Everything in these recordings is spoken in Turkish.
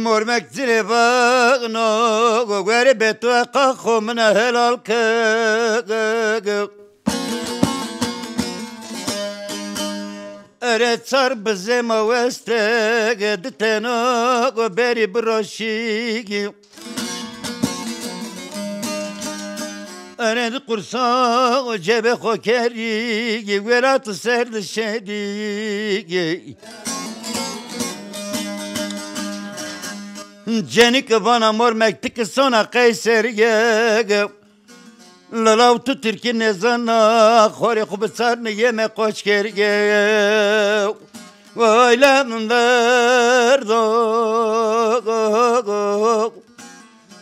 مرمك زلفاغنا وغربت وقاخو من هلالك أريد صار بزيما وستك دتنا وبري بروشيكي أريد قرصان وجيب خوكريكي ولا تصير الشديكي جانيك بانا مور مكتك صونا قيسر ياك للاو تتركي نزانا خوري خوب صارني يمي قوش كيريك ويلا من دردو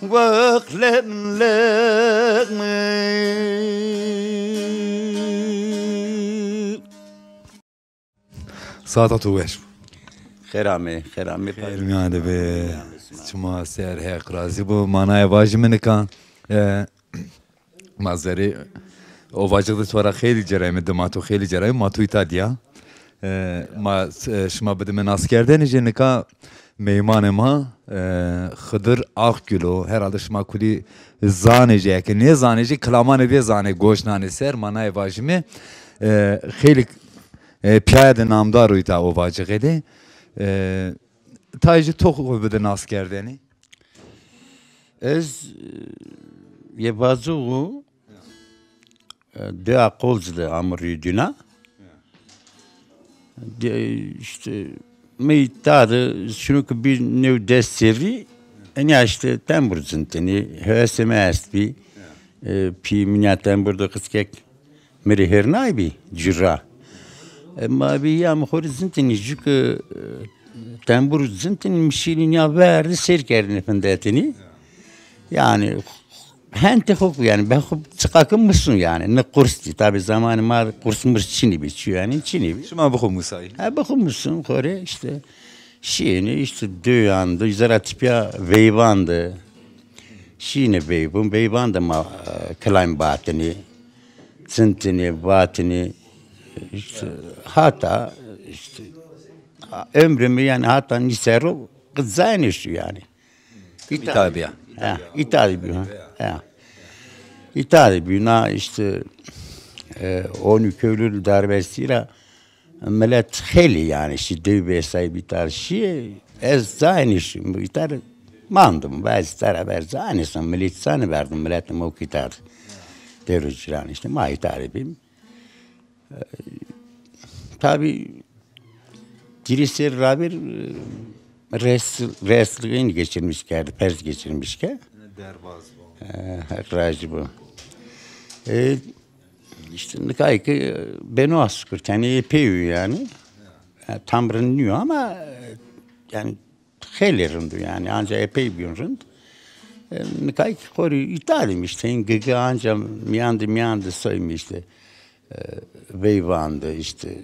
واخلق من لغمي ساعة ويش خيرامي خير میاده به شما سر هیک رازی بو مانای واجی منکان مازری او واجد توارا خیلی جرایم دماتو خیلی جرایم ما تو ایتالیا ما شما بده من askerden جنکا میمان ما خضر 8 کیلو herhalde شما کلی زانیجه که نه زانیجه کلامان وی زانه گوشنانه سر مانای واجی می خیلی پیاده نامدار اویتا او واجی خیلی تایجی توخ بدن askerdeni. Ez yevazu de akolzle amrüdüna. İşte meytarı şunu ki bir nev desteri yani işte temburzintini heseme esti pi minyaten burada kıskek meri hernay bi cira. Ma bir ya mhorizintini çünkü temburzintini mişilin ya verdi serkerin fendetini. Yani hente hop yani ben hop çıkakım mısın yani ne kursti tabi zamanı mar kursumuz Çin'i biçiyor yani Çin'i bi. Şuma bakım musay. Ha bakım mısın kore işte şeyini işte döyandı zaratipya veyvandı. Şeyine veyvandı ma klaim batini zintini batini işte hatta işte ömrümü yani hatta nisero kızayın işi yani. İtalya. İtalya işte 12 Eylül darbesiyle millet heli yani şiddet ve sahibi tarşı ez zaynışım İtalya mandım bazı beraber zaynışım millet sana verdim milletim o kitar teröristler işte ma İtalya'yım tabi Dirisir Rabir resliğini geçirmişken, pers geçirmişken. Derbaz bu. Racı bu. İşte ne kadar ki ben o askır, yani epey yani. Tam rınlıyor ama yani hele rındı yani, ancak epey bir rındı. Ne kadar ki koru İtalya'm işte, gıgı ancak miyandı soyum işte. Veyvandı işte.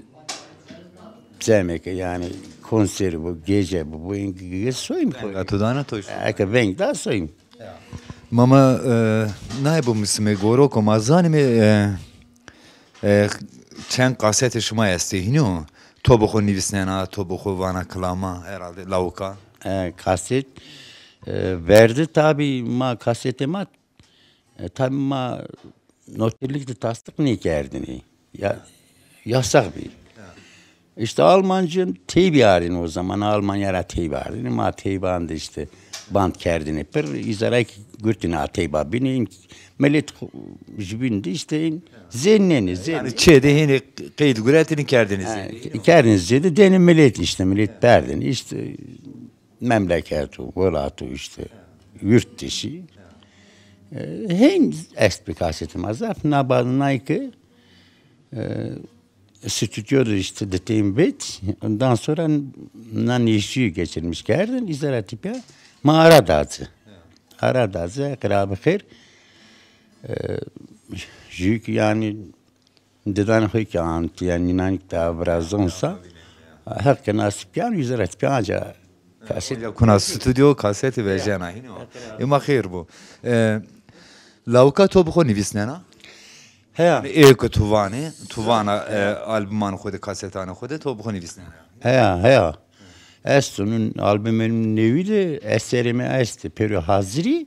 Zemek yani konseri bu gece bu İngilizce soyum koy. Atudana toş. Aka venk da soyum. Mama ne bu misme goro ko mazani mi çen kasete şuma estihinu tobuxu nivisnena tobuxu vana klama herhalde lavuka. Kaset verdi tabi ma kasete ma tabi ma noterlikte tasdik ne kerdini ya yasak bir. İşte Almancın teybiyarin o zaman Almanya'ra teybiyarin ma teybandı işte band kerdini per izarak gürtüne teyba binin millet jibindi işte zenneni yani çede hini kayıt güretini kerdiniz. Kerdiniz dedi denin millet işte millet perdin işte memleket volatu işte yurt dışı hem esplikasyonu mazaf nabalnayke stüdyoda işte deteyim bet. Ondan sonra nanişi geçirmiş kerdin. İzara tipe mağara dağıtı. Ara dağıtı. Kırabı kır. Jük yani dedan hoyki anti yani nanik da brazonsa herke nasip yani izara tipe ancak kaset. Kuna stüdyo kaseti vereceğin ahin o. Ama hayır bu. Lauka tobuxu nivisnena. Heya. Eko tuvana albüman xude kasetane xude tobuxu nivisnena. Heya. Est onun albümünün nevi de eserime est. Pero haziri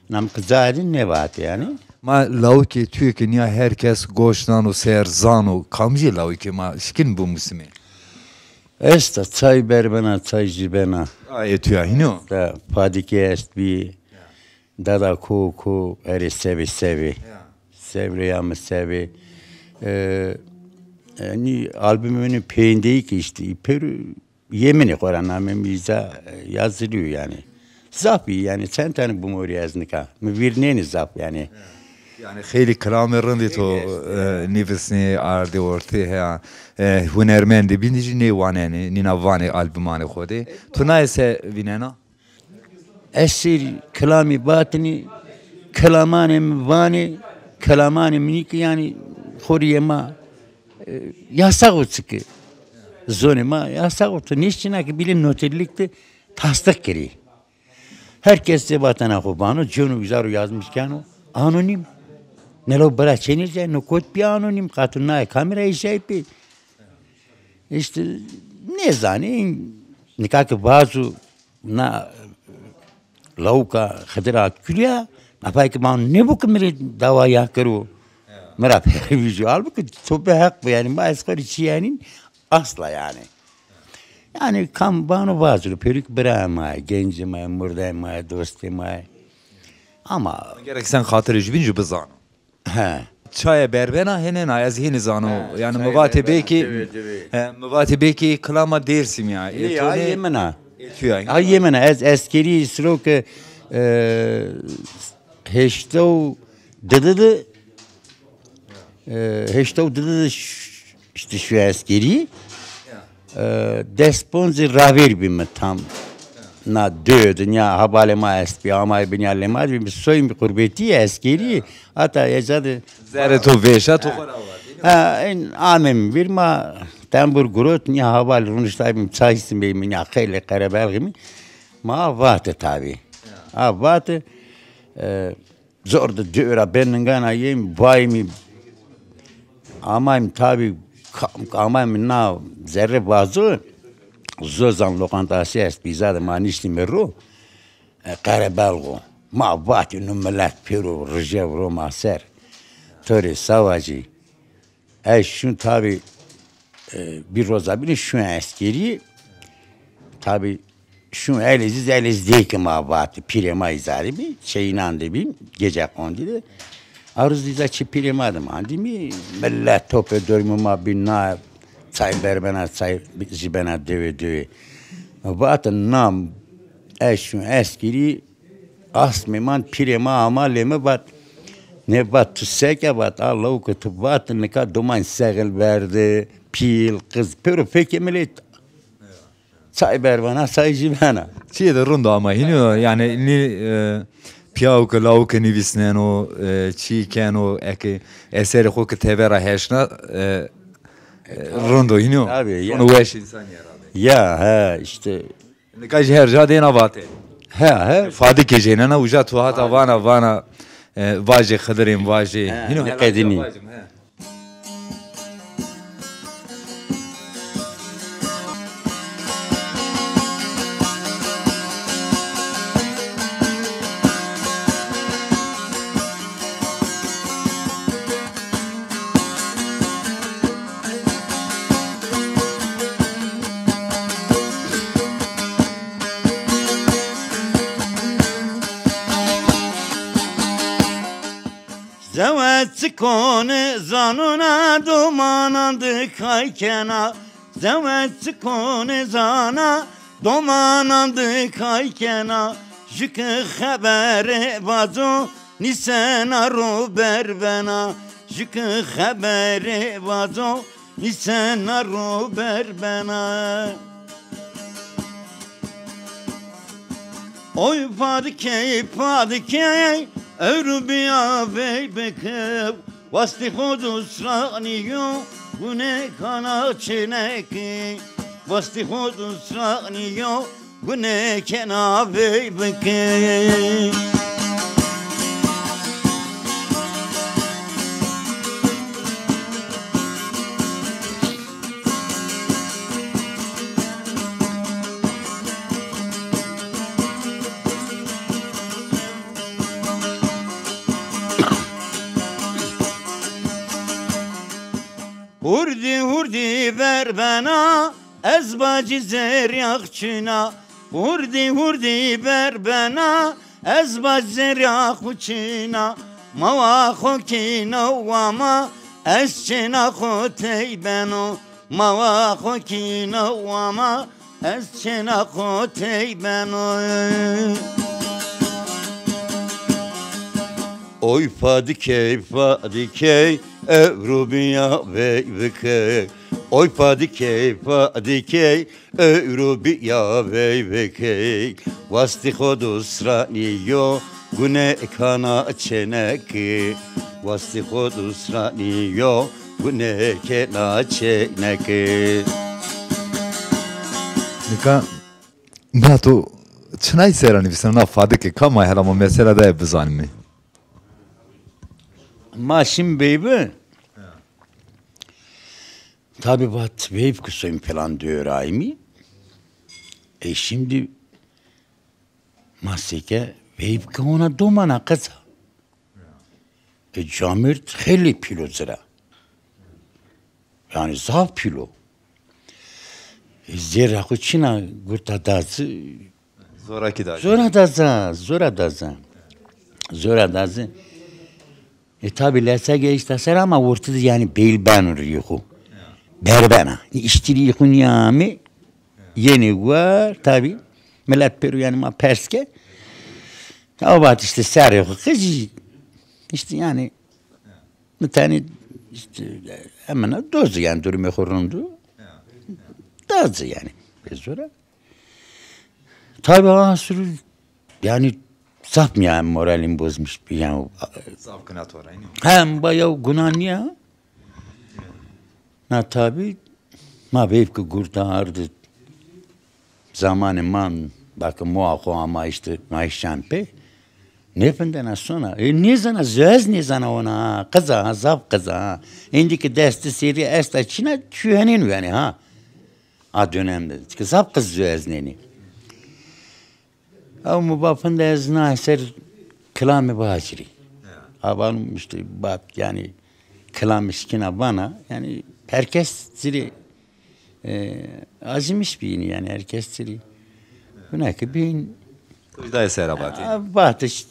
nam kızadın ne var yani. Ma lavki Türkiye niye herkes goşnan o serzan o kamcı lavki ma şkin bu musimi. Est çay berbena çay jibena. Ayetüya hino. Da padike est bir dada ku eri sevi. Sevreyamı sevi. Yani albümünün peyndeyi ki işte pero yemini koraname miza yazılıyor yani. Zap yani sen tane bu moriyaznika. Müvirneni zap yani. Yani خیلی کلام رندی تو نویسنی آرده ورتی ها هنرمندی بینیجی نیوانه نینا وانه آلبومانه خودی تو نایسه ویننا Esir kelami batini kelamanım vani kelamanım nik yani koruyama yasak olsun ki zonema yasak olsun niçin ki bilin noterlikte tasdik geri herkes de vatana kubano cunu güzel yazmışken o anonim nelo bırakçenize no kod bir anonim katuna kamerayı şey bir işte ne zani nikah ki bazı na lauka khadra külya napay ki man ne bu kamera dava ya karo mera pervizyo halbuki sobe hak yani ma asgari çiyanin asla yani. Yani kam bana bazı perik bırakma gencime murdayma dostuma ama gerek sen hatırıcı binci bizan he çaya berbena henen az hini zano yani müvatibe ki müvatibe ki klama dersim ya ya yemena etüya Yemena az askeri srok heşto dıdıdı heşto dıdıdı işte şu askeri desponzi raver bim tam na dödün ya habale ma espi ama binyalle ma bim soyum bir kurbeti askeri hatta yazadı zere to veşa to en amem virma tembur grot ni haval runştaybim çaysim beyim ya khayle karabelgimi ma vatı tabi vatı zor da döra beningana yem baymi amayım tabi amayım na zerre bazı zozan lokantası est bizade manişli meru karabelgo ma vatı numelat peru rjev roma ser töre savacı şun tabi bir rozabini şu askeri tabi şu eliz değil ki mavatı pirema izari bir şeyinan de bir gece kondi de aruz diza çi piremadım andi mi millet tope dörmüma binna çay berbena çay jibena deve vatın nam şu askeri asmeman pirema ama leme bat ne bat tüseke bat Allah'u kutu bat ne kadar duman segel verdi pil kız pero pek emelet çay berbana çay jibana çiğ de runda ama hino yani ni piyavuk lavuk nivisnen o çiğ ken o eki eseri hok tevera heşna rundo hino onu veş insan ya işte ne kaj her jadena vate he fadik ejena uja tu hata vana vaje khadrim vaje hino kadini Zevet kone zanuna domanandı kaykena Zevet kone zana domanandı kaykena Jükü habere vazo nisena ro berbena Jükü habere vazo nisena ro berbena Oy padike Erbiya beybekev Vasti hodus raniyo Gune kana çeneki Vasti hodus raniyo Gune kena beybekev hurdi ver bana ezbacı zeryakçına. Hurdi ver bana ezbacı zeryakçına. Mava khokina vama esçena khotey beno. Mava khokina vama esçena khotey beno. Oy fadikey Evrubiya ve vekey. Oy fadikey Evrubiya ve vekey. Vasti hodusraniyo gune kana çeneki. Vasti hodusraniyo gune kana çeneki. Nika ma tu çnay serani bisana fadike kama helama mesela da bizanmi. Maşim beybi. Tabi bat beyb kusayım falan diyor aymi. Şimdi masike beyb ki ona domana kıza. Camirt heli pilo zira. Yani zaf pilo. Zira kuçina gurtadazı. Zoraki da. Zoradazı. Tabi lesege isteser ama ortada yani beylben riyu. Berbena. İştiri yıkun yami. Yeni var tabi. Millet peru yani ma perske. O bat işte ser yok. Kız işte yani bir tane işte hemen dozu yani durumu korundu. Dozu yani. Sonra tabi asır yani saf mı yani moralim bozmuş bir yani. Saf kınat var aynı. Hem bayağı günah ya. Na tabi ma beyfki kurtardı. Zamanı man bakın muakku ama işte maişşampe. Nefenden sonra ne zana zöz ne zana ona kıza zaf kıza. İndiki desti seri esta çina çühenin yani ha. A dönemde zaf kız zöz neni. Ama babın da ezna eser kelamı bahçiri. Abanım işte bab yani kelam iskina bana yani herkes zili azmiş bir yani herkes zili. Buna ki bin Tujda eser abati. Batış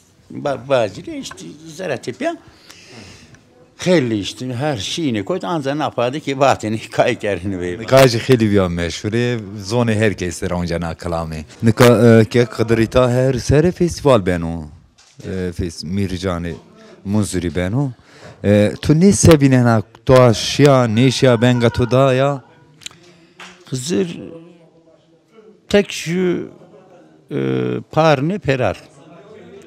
bahçiri işte zaratip ya. Xeyli işte her şeyini koydu anca ne yapardı ki batını kaykerini verir. Nikajı xeli bir meşhure zone herkes ranca na kalame. Nika ke kadrita her sere festival beno. Mircani muzuri beno. Tu ne sebine na to aşya neşya benga to da ya. Hızır tek şu parne perar.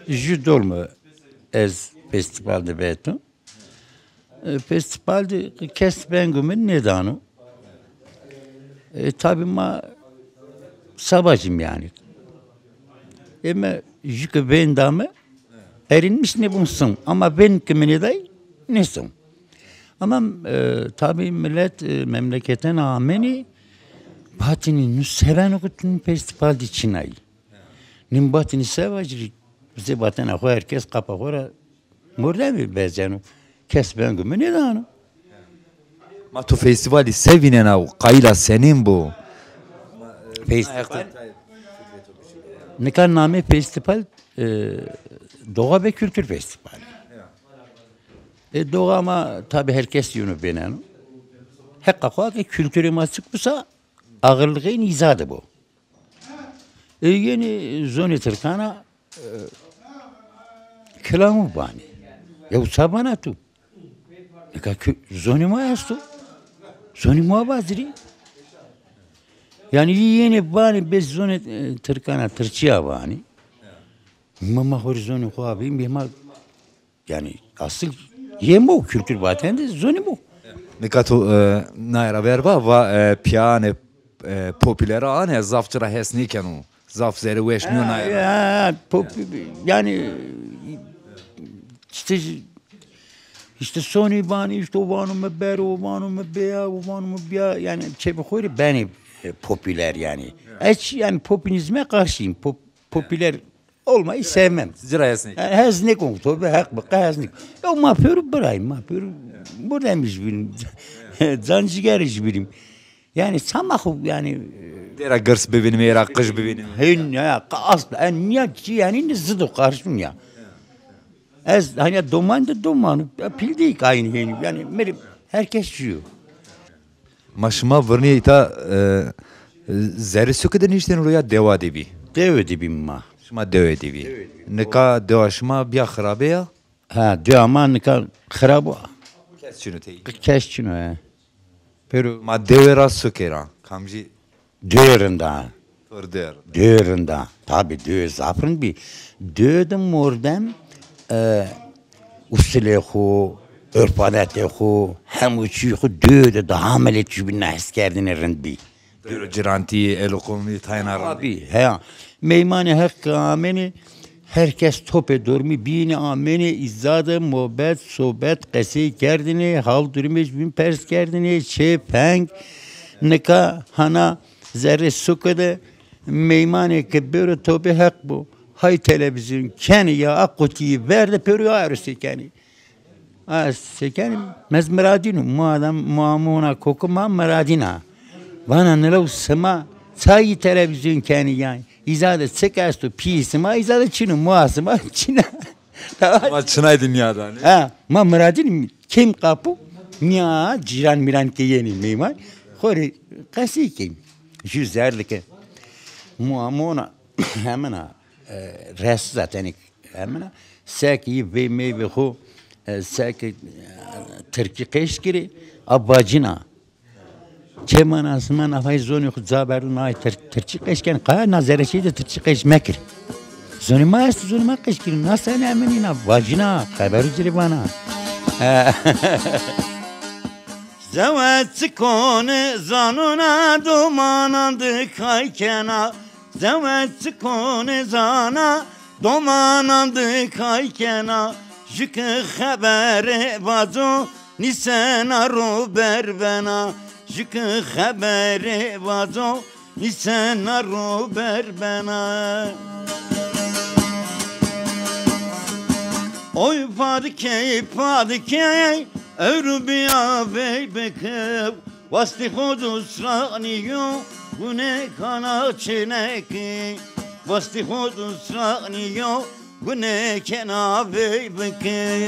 Jü dolma ez festivalde beto. Festivalde kes bengümün nedanı. Tabi ma sabacım yani. Ama jüke bendamı erinmiş ne bunsun ama ben kimini day nesin. Ama tabi millet memleketten ameni batini seven okutun festivalde içinay. Nim batini sevacı bize batına ko herkes kapa kora murda mı bezenu kes bengümün nedanı. Ma tu festivali sevine na kayla senin bu. Festival. Nikah name festival Doğa ve Kültür Festivali. Doğa ama tabi herkes yönü benen. Hakikaten ki kültürü masık busa ağırlığın izadı bu. Yeni zoni Türkana kelamı bani. Ya sabana tu. Nikah zoni mu yastu? Zoni mu bazri? Yani yeni bani bez zoni Türkana Türkçe bani. Mama horizonu kuabim bima yani asıl yemo kültür batende zoni bu. Nika tu naira verba va piane popüler ane zafçıra hesnikenu. Zaf zeri veşmiyor naira. Yani işte soni bani işte o banu meber o banu mebeya o banu mebeya yani çebekori beni popüler yani. Hiç yani popülizme karşıyım. Popüler olmayı sevmem. Zira hesnik. Heznik oldu tabi hak baka heznik. Ya mapör bırayım mapör buradaymış benim Zanciger iş birim. Yani samak yani Dera gırs bebenim, era kış bebenim. hen ya asla en niye ki yani ne zıdı karşım ya. Ez hani doman da doman pildik aynı yani benim herkes yiyor. Maşıma vırniye ita zerre sökeden işten oraya deva debi. Dev dibim ma. Şıma deva debi. Nika deva şıma biya kharabe ya. Ha diyor ama ne kadar kharabo Kes şunu teyi. keşçino ya. Pero Ma devera sökera. Kamji döründe. tor der. Döründe. Tabi dör zaprın bir. Dördüm oradan usule xo örfanete xo hem uçuy xo dördü da hamilet cübine askerdine rindi. Dero ciranti elokomi taynar. Abi he meymane hakkı ameni herkes tope durmi bini ameni izzadı muhabbet sohbet kesi kerdini hal durmuş bin pers kerdini peng nika hana zerre sukadı meymane ke böyle tope hak bu hay televizyon keni ya akutiyi verdi periyo arısı keni sekeni mezmeradinu muadam muamuna kokuma meradina bana nelav sema çay televizyon keni yani İzade sekastu pisma izade çinu muasma çina. Ma çınay dünyada ne? Ha ma meradin kim kapı ya ciran miran ke yeni mimar khori qasi kim jüzerlik muamona hemena res zaten hemena saki ve me ve ho saki Türkiye keşkiri abacina Keman asman afay zoni khud zaberun ay terçi qeşken qa nazareti de terçi qeş mekr. Zoni ma est zoni ma qeşkin nas ana menina vajina haberu jiribana. Zevet kone zanuna domanandı kaykena. Zevet kone zana domanandı kaykena. Jükü habere vazo nisena rober bena. Jükü haberi vazo nisena rober bena. Oy padike Evrubiya beybeke Vasti hudu sraniyo Gune kana çeneki Vasti hudu sraniyo Gune kena beybeke